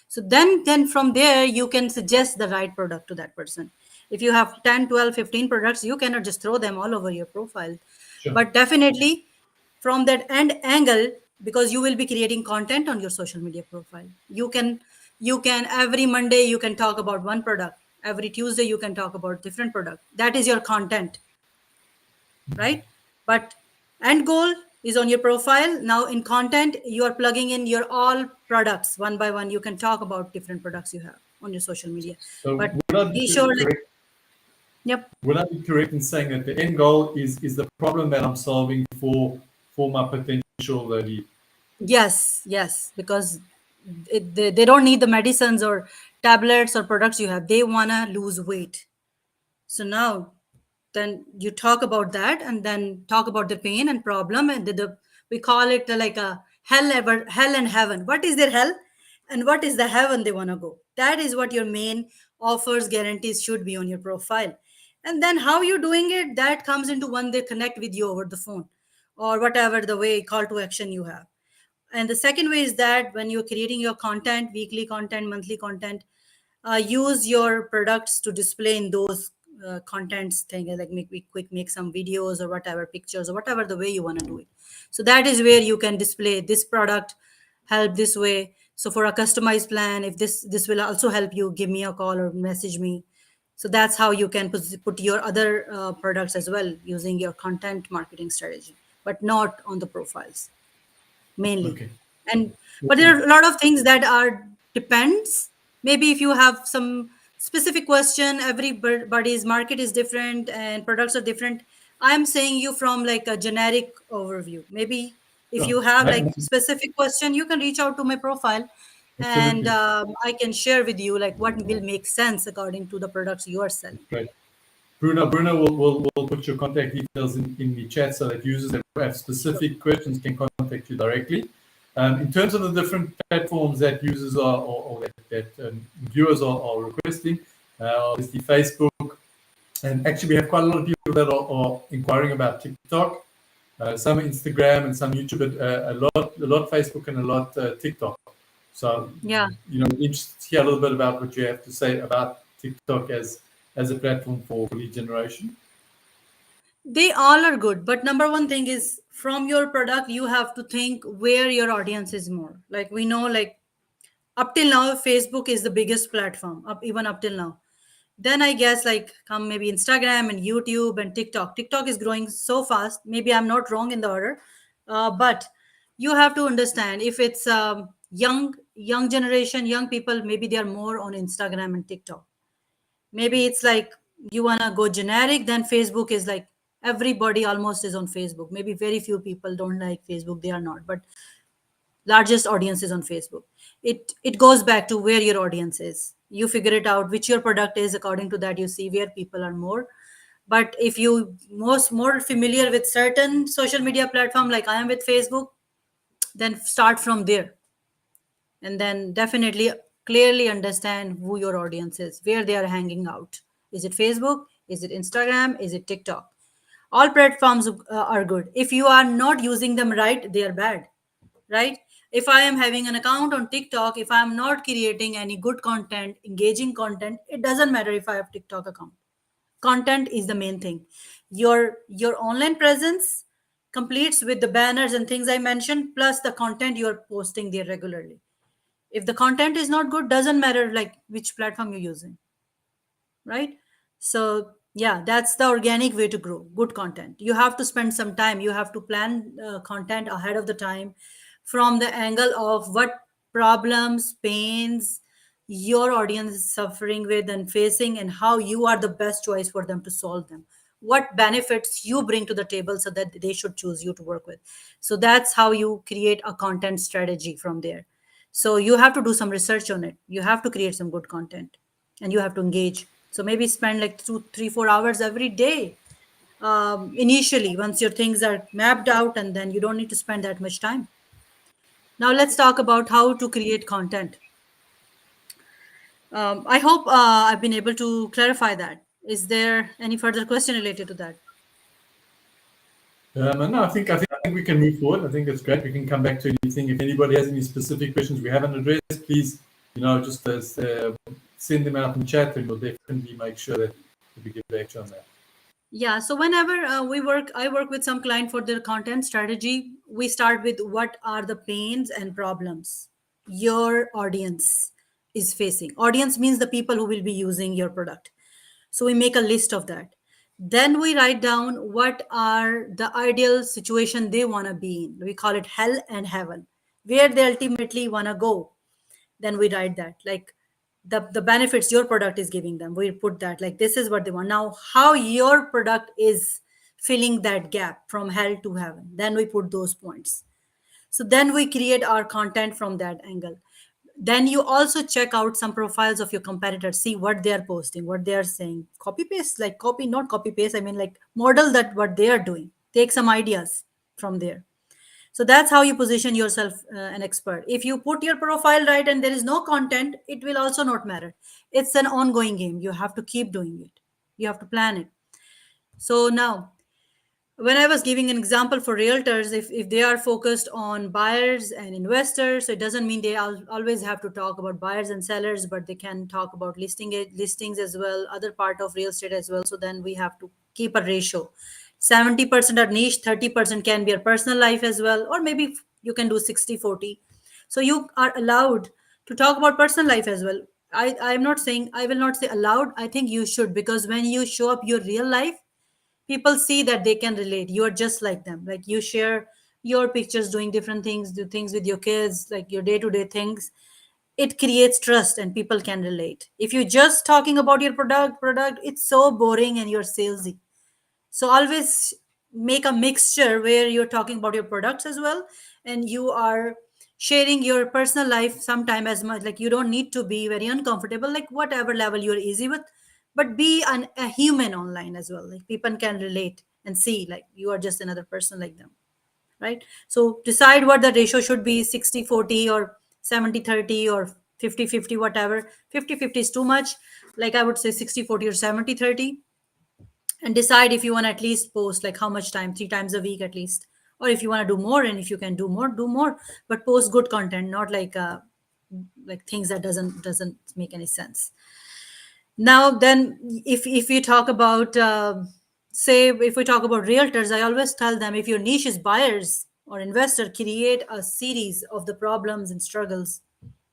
So then from there you can suggest the right product to that person. If you have 10, 12, 15 products, you cannot just throw them all over your profile. Sure. But definitely from that end angle, because you will be creating content on your social media profile, you can every Monday you can talk about one product, every Tuesday you can talk about different product. That is your content, right? But end goal is on your profile. Now in content, you are plugging in your all products one by one. You can talk about different products you have on your social media. So But would I be be sure, like, correct? yep. Would I be correct in saying that the end goal is the problem that I'm solving for my potential lead? Yes, because they don't need the medicines or tablets or products you have. They want to lose weight. So now, then you talk about that, and then talk about the pain and problem, and we call it like a hell and heaven. What is their hell, and what is the heaven they want to go? That is what your main offers guarantees should be on your profile. And then how you doing it, that comes into when they connect with you over the phone, or whatever the way call to action you have. And the second way is that when you're creating your content, weekly content, monthly content, use your products to display in those contents thing, like make some videos or whatever, pictures or whatever the way you want to do it. So that is where you can display this product help this way. So for a customized plan, if this will also help you, give me a call or message me. So that's how you can put your other products as well using your content marketing strategy, but not on the profiles mainly. Okay. And but there are a lot of things that are depends. Maybe if you have some specific question, everybody's market is different and products are different. I'm saying you from like a generic overview. Maybe if Sure. you have like specific question, you can reach out to my profile, and Absolutely. I can share with you like what will make sense according to the products you are selling. Great. Bruno will put your contact details in the chat so that users that have specific questions can contact you directly. In terms of the different platforms that users are or that viewers are requesting, obviously Facebook, and actually we have quite a lot of people that are inquiring about TikTok, some Instagram and some YouTube, but a lot Facebook and a lot TikTok. So Yeah. interested to hear a little bit about what you have to say about TikTok as a platform for lead generation. They all are good, but number one thing is from your product, you have to think where your audience is more. Like we know, like Up till now, Facebook is the biggest platform, even up till now. Then I guess like come maybe Instagram and YouTube and TikTok. TikTok is growing so fast. Maybe I'm not wrong in the order, but you have to understand if it's young generation, young people, maybe they are more on Instagram and TikTok. Maybe it's like you wanna go generic, then Facebook is like everybody almost is on Facebook. Maybe very few people don't like Facebook, they are not, but largest audience is on Facebook. It goes back to where your audience is. You figure it out which your product is, according to that you see where people are more. But if you more familiar with certain social media platform like I am with Facebook, then start from there, and then definitely clearly understand who your audience is, where they are hanging out. Is it Facebook? Is it Instagram? Is it TikTok? All platforms are good. If you are not using them right, they are bad, right? If I am having an account on TikTok, if I am not creating any good content, engaging content, it doesn't matter if I have TikTok account. Content is the main thing. Your online presence completes with the banners and things I mentioned, plus the content you are posting there regularly. If the content is not good, doesn't matter like which platform you're using, right? So yeah, that's the organic way to grow good content. You have to spend some time, you have to plan content ahead of the time, from the angle of what problems, pains your audience is suffering with and facing, and how you are the best choice for them to solve them, what benefits you bring to the table so that they should choose you to work with. So that's how you create a content strategy from there. So you have to do some research on it, you have to create some good content, and you have to engage. So maybe spend like 2 3 4 hours every day, initially, once your things are mapped out, and then you don't need to spend that much time. Now let's talk about how to create content. I hope I've been able to clarify that. Is there any further question related to that? No, I think we can move forward. I think it's great. We can come back to anything. If anybody has any specific questions we haven't addressed, please, just send them out in chat, and we'll definitely make sure that we get back to you on that. Yeah, so whenever I work with some client for their content strategy, we start with what are the pains and problems your audience is facing. Audience means the people who will be using your product. So we make a list of that. Then we write down what are the ideal situation they want to be in. We call it hell and heaven, where they ultimately want to go. Then we write that like the benefits your product is giving them, we put that like this is what they want. Now how your product is filling that gap from hell to heaven, then we put those points. So then we create our content from that angle. Then you also check out some profiles of your competitors, see what they are posting, what they are saying, copy paste, like copy, not copy paste, I mean like model that what they are doing, take some ideas from there. So that's how you position yourself an expert. If you put your profile right and there is no content, it will also not matter. It's an ongoing game, you have to keep doing it, you have to plan it. So now, when I was giving an example for realtors, if they are focused on buyers and investors, it doesn't mean they always have to talk about buyers and sellers, but they can talk about listings as well, other part of real estate as well. So then we have to keep a ratio. 70% are niche, 30% can be your personal life as well, or maybe you can do 60-40. So you are allowed to talk about personal life as well. I'm not saying, I will not say allowed, I think you should, because when you show up your real life, people see that they can relate, you are just like them, like you share your pictures doing different things, do things with your kids, like your day-to-day things. It creates trust and people can relate. If you're just talking about your product, it's so boring and you're salesy. So always make a mixture where you're talking about your products as well, and you are sharing your personal life sometime as much. Like you don't need to be very uncomfortable, like whatever level you're easy with, but be a human online as well. Like people can relate and see like you are just another person like them, right? So decide what the ratio should be, 60-40 or 70-30 or 50-50, whatever. 50-50 is too much. Like I would say 60-40 or 70-30, and decide if you want to at least post like how much time, 3 times a week at least, or if you want to do more, and if you can do more, do more, but post good content, not like things that doesn't make any sense. Now then, if you talk about say if we talk about realtors, I always tell them, if your niche is buyers or investor, create a series of the problems and struggles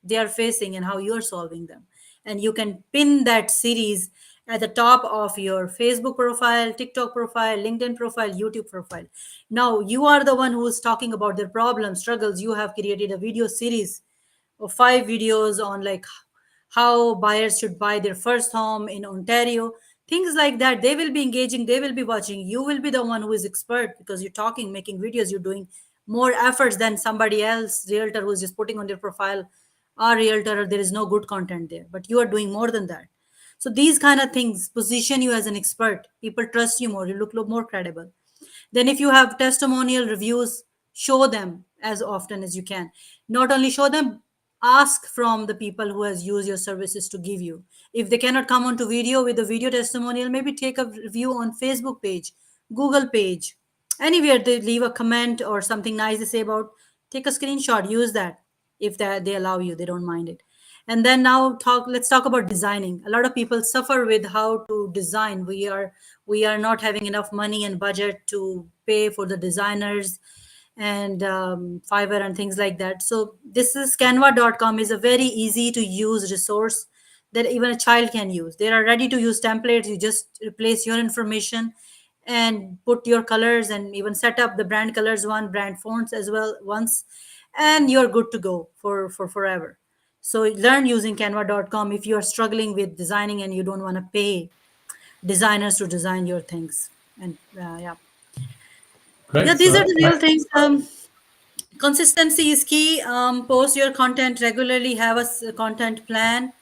they are facing and how you're solving them. And you can pin that series at the top of your Facebook profile, TikTok profile, LinkedIn profile, YouTube profile. Now you are the one who is talking about their problems, struggles. You have created a video series or 5 videos on like how buyers should buy their first home in Ontario, things like that. They will be engaging, they will be watching. You will be the one who is expert because you're talking, making videos, you're doing more efforts than somebody else, realtor who's just putting on their profile, our realtor, there is no good content there, but you are doing more than that. So these kind of things position you as an expert. People trust you more. You look more credible. Then, if you have testimonial reviews, show them as often as you can. Not only show them, ask from the people who has used your services to give you. If they cannot come onto video with a video testimonial, maybe take a review on Facebook page, Google page, anywhere they leave a comment or something nice they say about. Take a screenshot, use that if they allow you. They don't mind it. And then now let's talk about designing. A lot of people suffer with how to design. We are not having enough money and budget to pay for the designers and Fiverr and things like that. So this is canva.com is a very easy to use resource that even a child can use. There are ready to use templates. You just replace your information and put your colors and even set up the brand colors one, brand fonts as well once, and you're good to go for forever. So learn using canva.com if you're struggling with designing and you don't want to pay designers to design your things. And yeah, Great. these So are the real things. Consistency is key. Post your content regularly, have a content plan,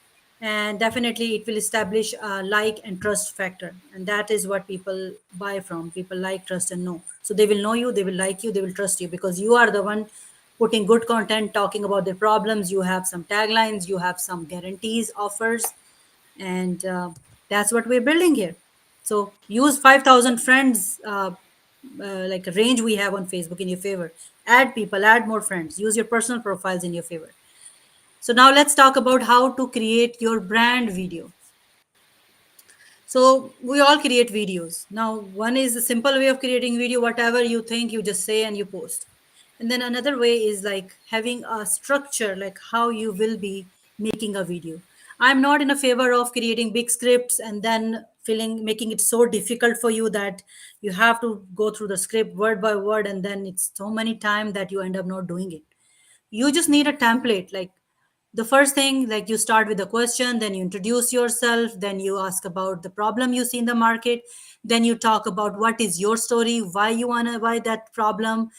and definitely it will establish a like and trust factor. And that is what people buy from. People like, trust, and know. So they will know you, they will like you, they will trust you because you are the one putting good content, talking about their problems. You have some taglines, you have some guarantees, offers, and that's what we're building here. So use 5,000 friends, like a range we have on Facebook in your favor. Add people, add more friends, use your personal profiles in your favor. So now let's talk about how to create your brand video. So we all create videos. Now, one is a simple way of creating video, whatever you think, you just say and you post. And then another way is like having a structure, like how you will be making a video. I'm not in a favor of creating big scripts and then making it so difficult for you that you have to go through the script word by word, and then it's so many time that you end up not doing it. You just need a template. Like the first thing, like you start with a question, then you introduce yourself, then you ask about the problem you see in the market, then you talk about what is your story, why that problem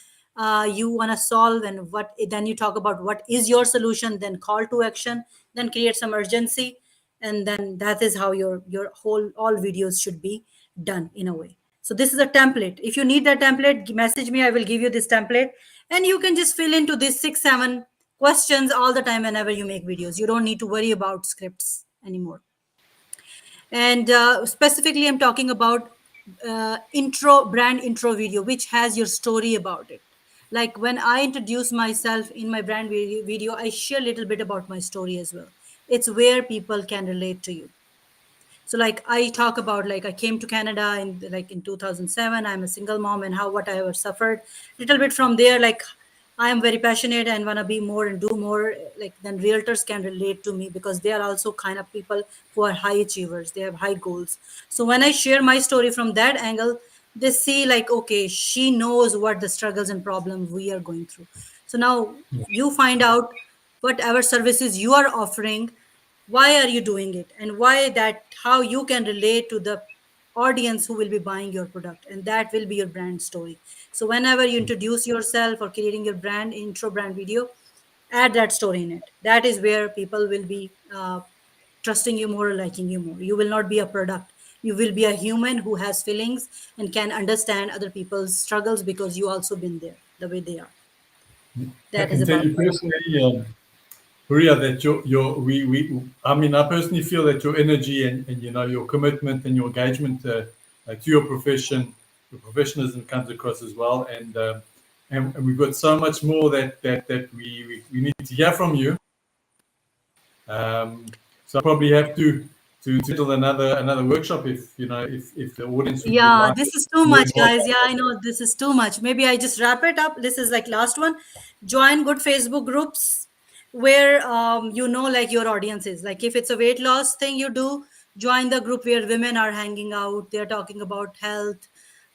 you want to solve, and then you talk about what is your solution, then call to action, then create some urgency. And then that is how your whole all videos should be done in a way. So this is a template. If you need that template, message me, I will give you this template, and you can just fill into these 6-7 questions all the time whenever you make videos. You don't need to worry about scripts anymore. And specifically, I'm talking about brand intro video, which has your story about it. Like when I introduce myself in my brand video, I share a little bit about my story as well. It's where people can relate to you. So like I talk about, like I came to Canada in 2007. I'm a single mom, and what I ever suffered. Little bit from there, like I am very passionate and want to be more and do more. Like then realtors can relate to me because they are also kind of people who are high achievers. They have high goals. So when I share my story from that angle, they see like, okay, she knows what the struggles and problems we are going through. So now you find out whatever services you are offering, why are you doing it, and how you can relate to the audience who will be buying your product, and that will be your brand story. So whenever you introduce yourself or creating your brand intro brand video, add that story in it. That is where people will be trusting you more or liking you more. You will not be a product. You will be a human who has feelings and can understand other people's struggles because you also been there the way they are. I That is can tell about you personally, Huria, that I mean, I personally feel that your energy and your commitment and your engagement to your your professionalism comes across as well. And we've got so much more that we need to hear from you. So I probably have to schedule another workshop if the audience would like. this is too much, guys. Yeah, I know this is too much. Maybe I just wrap it up. This is like last one. Join good Facebook groups. where you know, like your audience is. Like if it's a weight loss thing you do, join the group where women are hanging out. They're talking about health,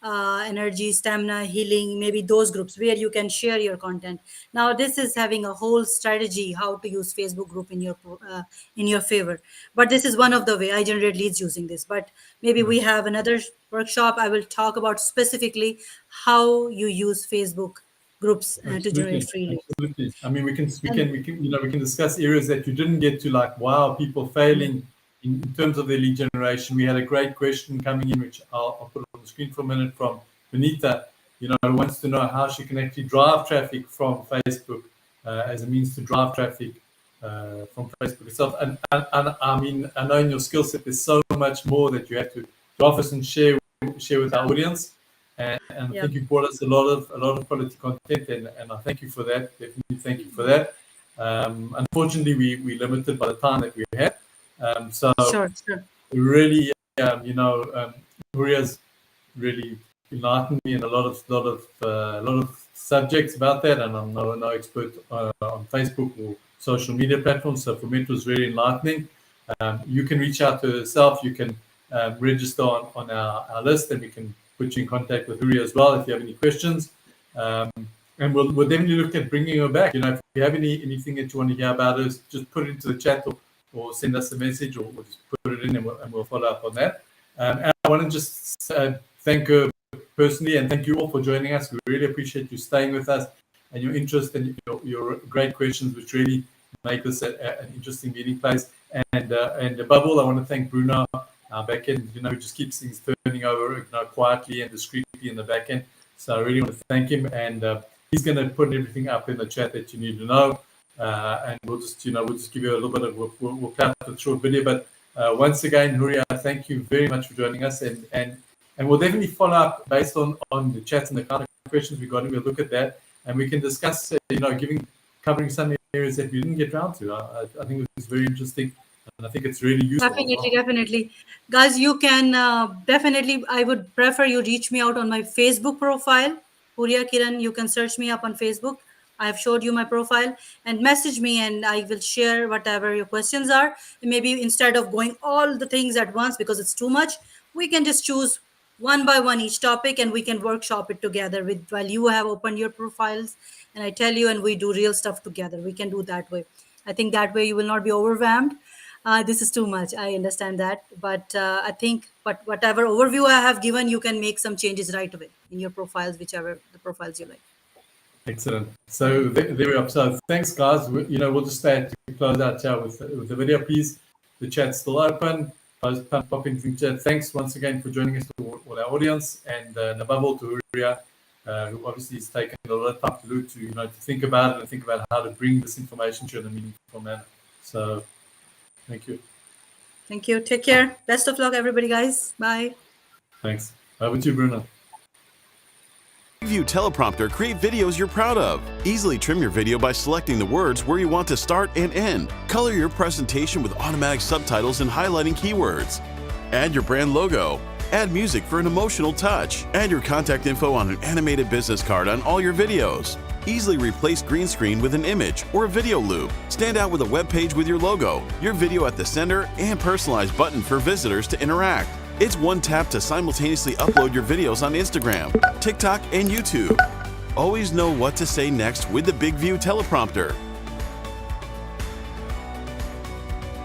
energy, stamina, healing, maybe those groups where you can share your content. Now this is having a whole strategy how to use Facebook group in your favor. But this is one of the way I generate leads using this. But maybe we have another workshop. I will talk about specifically how you use Facebook groups to generate Absolutely, free leads. absolutely. I mean, And we can discuss areas that you didn't get to, like, wow, people failing in terms of their lead generation. We had a great question coming in, which I'll put on the screen for a minute, from Benita. Who wants to know how she can actually drive traffic from Facebook as a means to drive traffic from Facebook itself. And I mean, I know in your skill set there's so much more that you have to offer and share with our audience. And I yeah, think you brought us a lot of quality content, and I thank you for that. Definitely thank you for that. Unfortunately, we limited by the time that we had. So sure, sure. really, Huria's really enlightened me in a lot of subjects about that, and I'm no expert on Facebook or social media platforms. So for me, it was very enlightening. You can reach out to yourself. You can register on our list, and we can put you in contact with Huria as well if you have any questions. And we'll definitely look at bringing her back. If you have anything that you want to hear about us, just put it into the chat or send us a message, or just put it in, and we'll follow up on that. And I want to just thank her personally, and thank you all for joining us. We really appreciate you staying with us and your interest and your great questions, which really make this an interesting meeting place. And above all, I want to thank Bruno, our backend, who just keeps things turning over, quietly and discreetly in the backend. So I really want to thank him, and he's going to put everything up in the chat that you need to know. And we'll just give you a little bit of, we'll cut a short video. But once again, Huria, thank you very much for joining us, and we'll definitely follow up based on the chats and the kind of questions we got. We'll look at that, and we can discuss, covering some areas that we didn't get around to. I think it was very interesting, and I think it's really useful. Definitely. Guys, you can definitely, I would prefer you reach me out on my Facebook profile, Huria Kiran. You can search me up on Facebook. I have showed you my profile, and message me, and I will share whatever your questions are. And maybe instead of going all the things at once because it's too much, we can just choose one by one each topic, and we can workshop it together while you have opened your profiles, and I tell you, and we do real stuff together. We can do that way. I think that way you will not be overwhelmed. This is too much. I understand that. But I think whatever overview I have given, you can make some changes right away in your profiles, whichever the profiles you like. Excellent. So there we are. So thanks, guys. We'll just stay to close out chat with the video. Please, the chat's still open. Pop into the chat. Thanks once again for joining us, to all our audience, and above all to Huria, who obviously has taken a lot of time to think about it and think about how to bring this information to you in a meaningful manner. So thank you. Thank you. Take care. Best of luck, everybody, guys. Bye. Thanks. Over to you, Bruno. BIGVU Teleprompter create videos you're proud of. Easily trim your video by selecting the words where you want to start and end. Color your presentation with automatic subtitles and highlighting keywords. Add your brand logo. Add music for an emotional touch. Add your contact info on an animated business card on all your videos. Easily replace green screen with an image or a video loop. Stand out with a web page with your logo, your video at the center, and personalized button for visitors to interact. It's one tap to simultaneously upload your videos on Instagram, TikTok, and YouTube. Always know what to say next with the BIGVU Teleprompter.